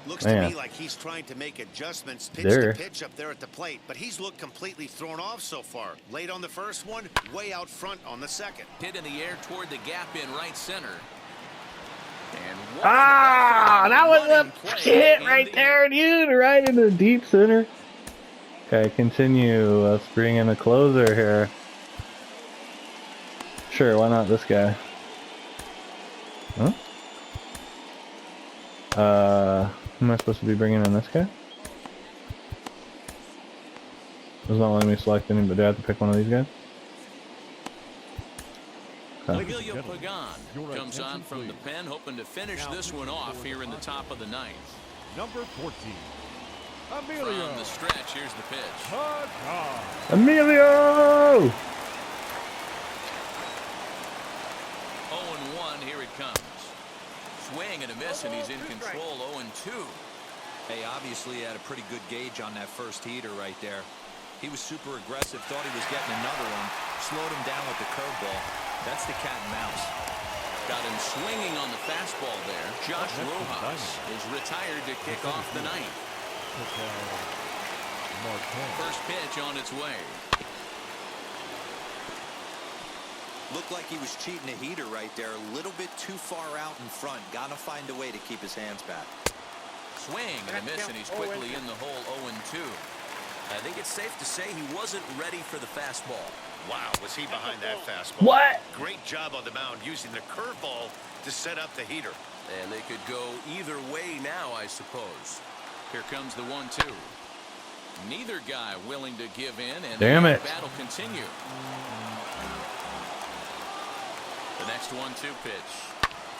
Looks Man. to me like he's trying to make adjustments pitch There. to pitch up there at the plate, but he's looked completely thrown off so far. Late on the first one, way out front on the second. Hit in the air toward the gap in right center. And That was a hit right there, dude. Right in the deep center. Okay, continue. Let's bring in a closer here. Sure, why not this guy? Huh? Who am I supposed to be bringing in? This guy? It's not letting me select any, but do I have to pick one of these guys? Okay. Emilio Pagan comes on from the pen, hoping to finish this one off here in the top of the 9th. Number 14. From Emilio. the stretch, here's the pitch. Pagan. Emilio! 0-1, here it comes. Swing and a miss, and he's in control. 0-2. Hey, obviously he had a pretty good gauge on that first heater right there. He was super aggressive, thought he was getting another one, slowed him down with the curveball. That's the cat and mouse. Got him swinging on the fastball there. Josh Rojas is retired to kick off the 9th. First pitch on its way. Looked like he was cheating a heater right there, a little bit too far out in front. Gotta find a way to keep his hands back. Swing and a miss, and he's quickly in the hole. 0-2. I think it's safe to say he wasn't ready for the fastball. Wow, was he behind that fastball? What? Great job on the mound using the curveball to set up the heater. And they could go either way now, I suppose. Here comes the 1-2. Neither guy willing to give in, and Damn the it. battle continue. The next 1-2 pitch.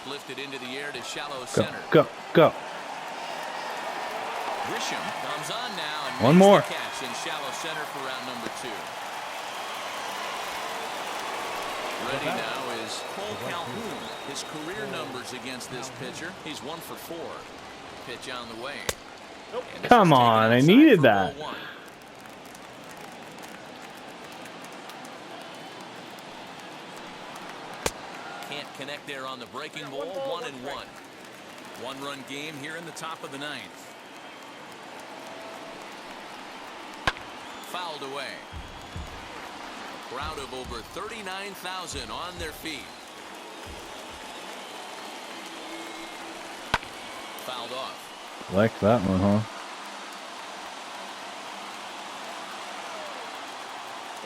Lifted into the air to shallow Go, center. go, go. Grisham comes on now and One makes more. the catch in shallow center for round number 2. Ready now is Cole Calhoun. His career numbers against this pitcher, he's 1 for 4. Pitch on the way. And this Come is taken on, I outside needed for that. ball 1. Can't connect there on the breaking ball. 1-1. 1-run game here in the top of the 9th. Fouled away. A crowd of over 39,000 on their feet. Fouled off. Like that one, huh?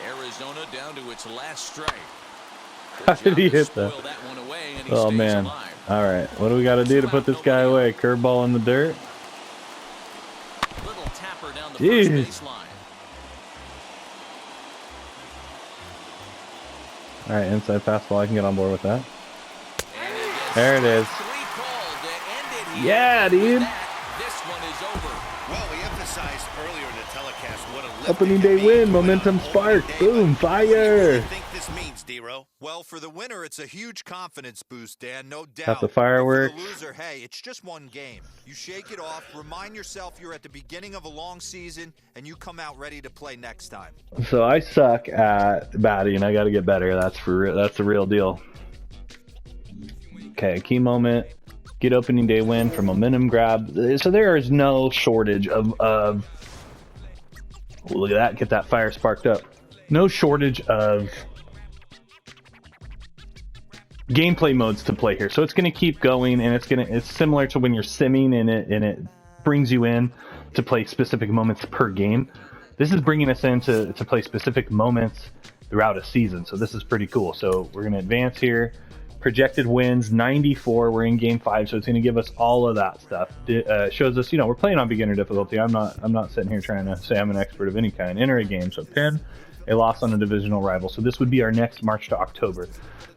Arizona down to its last strike. How did he hit that? Spoil that one away, and he Oh, stays man. alive. All right, what do we got to do to put this guy away? Curveball in the dirt? Little tapper down the Jeez. first baseline. All right, inside fastball. I can get on board with that. And he gets There it is. 3 called to end it here. Yeah, With dude. that, this one is over. Well, we emphasized earlier in the telecast what a lift Opening it day can be win, to win momentum on opening spark. day, Boom, but what do you really fire. think this means, D-Row? Well, for the winner, it's a huge confidence boost, Dan, no doubt. Got the But fireworks. for the loser, hey, it's just one game. You shake it off, remind yourself you're at the beginning of a long season, and you come out ready to play next time. So I suck at batting. I got to get better. That's the real deal. Okay, key moment. Get opening day win for momentum grab. So there is no shortage of look at that. Get that fire sparked up. No shortage of gameplay modes to play here. So it's going to keep going, and it's similar to when you're simming and it brings you in to play specific moments per game. This is bringing us in to play specific moments throughout a season. So this is pretty cool. So we're going to advance here. projected wins 94. We're in game 5, so it's going to give us all of that stuff. It shows us, we're playing on beginner difficulty. I'm not sitting here trying to say I'm an expert of any kind. Enter a game, so pin a loss on a divisional rival. So this would be our next March to October.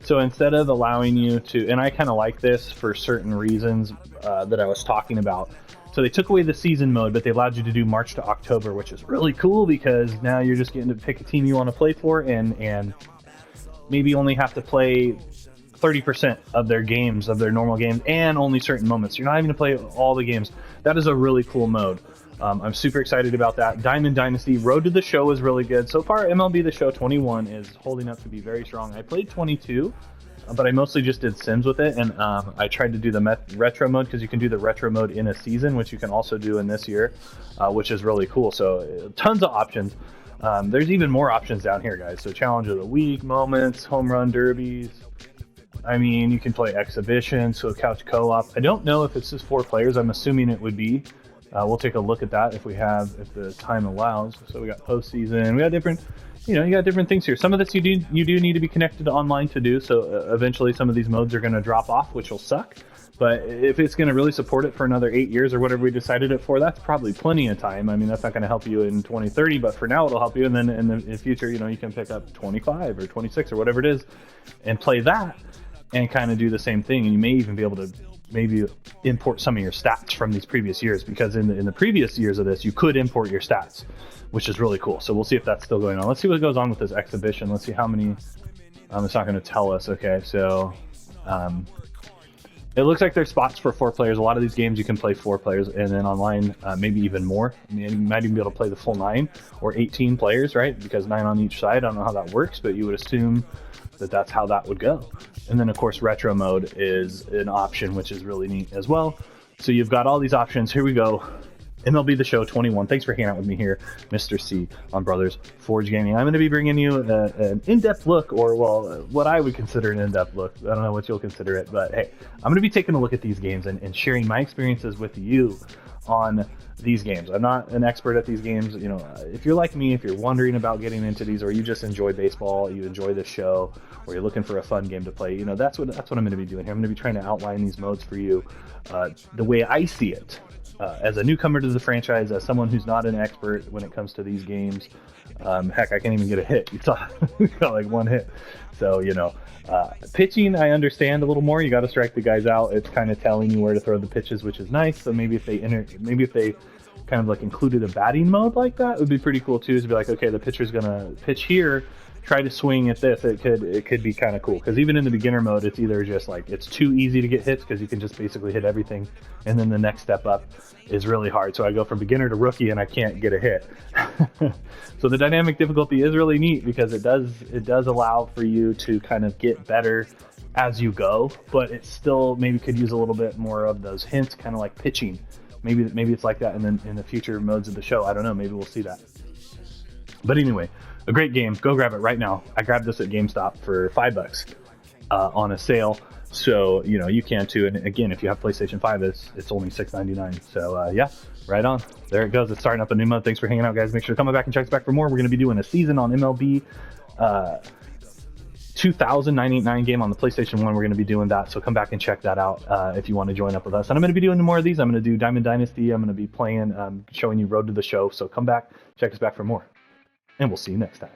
So instead of allowing you to, and I kind of like this for certain reasons that I was talking about. So they took away the season mode, but they allowed you to do March to October, which is really cool because now you're just getting to pick a team you want to play for and maybe only have to play 30% of their games, of their normal games, and only certain moments. You're not having to play all the games. That is a really cool mode. I'm super excited about that. Diamond Dynasty, Road to the Show is really good. So far, MLB The Show 21 is holding up to be very strong. I played 22, but I mostly just did Sims with it, and I tried to do the retro mode because you can do the retro mode in a season, which you can also do in this year, which is really cool. So tons of options. There's even more options down here, guys. So Challenge of the Week, moments, home run derbies. I mean, you can play exhibition, so couch co-op. I don't know if it's just 4 players. I'm assuming it would be. We'll take a look at that if the time allows. So we got postseason. We got different, you got different things here. Some of this you do need to be connected online to do. So eventually some of these modes are going to drop off, which will suck. But if it's going to really support it for another 8 years or whatever we decided it for, that's probably plenty of time. I mean, that's not going to help you in 2030, but for now it'll help you. And then in the future, you can pick up 25 or 26 or whatever it is and play that and kind of do the same thing. And you may even be able to maybe import some of your stats from these previous years, because in the previous years of this, you could import your stats, which is really cool. So we'll see if that's still going on. Let's see what goes on with this exhibition. Let's see how many. It's not going to tell us. Okay, so it looks like there's spots for 4 players. A lot of these games you can play 4 players, and then online maybe even more. I mean, you might even be able to play the full 9 or 18 players, right? Because 9 on each side. I don't know how that works, but you would assume that that's how that would go. And then of course retro mode is an option, which is really neat as well. So you've got all these options. Here we go. MLB The Show 21. Thanks for hanging out with me here, Mr. C on Brothers Forge Gaming. I'm going to be bringing you an in-depth look, or what I would consider an in-depth look. I don't know what you'll consider it, but hey, I'm going to be taking a look at these games and sharing my experiences with you on these games. I'm not an expert at these games. If you're like me, if you're wondering about getting into these, or you just enjoy baseball, you enjoy the show, or you're looking for a fun game to play, that's what I'm going to be doing here. I'm going to be trying to outline these modes for you the way I see it. As a newcomer to the franchise, as someone who's not an expert when it comes to these games. Heck, I can't even get a hit. You saw we got like 1 hit. So, pitching, I understand a little more. You got to strike the guys out. It's kind of telling you where to throw the pitches, which is nice. So maybe if they kind of like included a batting mode like that, it would be pretty cool too. To be like, okay, the pitcher's gonna pitch here, try to swing at this. It could be kind of cool, because even in the beginner mode, it's either just like it's too easy to get hits because you can just basically hit everything, and then the next step up is really hard. So I go from beginner to rookie and I can't get a hit. So the dynamic difficulty is really neat because it does allow for you to kind of get better as you go, but it still maybe could use a little bit more of those hints, kind of like pitching. Maybe it's like that in the future modes of the show. I don't know. Maybe we'll see that. But anyway, a great game. Go grab it right now. I grabbed this at GameStop for $5 on a sale. So, you can too. And again, if you have PlayStation 5, it's only $6.99. So, yeah, right on. There it goes. It's starting up a new month. Thanks for hanging out, guys. Make sure to come back and check us back for more. We're going to be doing a season on MLB 989 game on the PlayStation 1. We're going to be doing that. So come back and check that out if you want to join up with us. And I'm going to be doing more of these. I'm going to do Diamond Dynasty. I'm going to be playing, showing you Road to the Show. So come back, check us back for more. And we'll see you next time.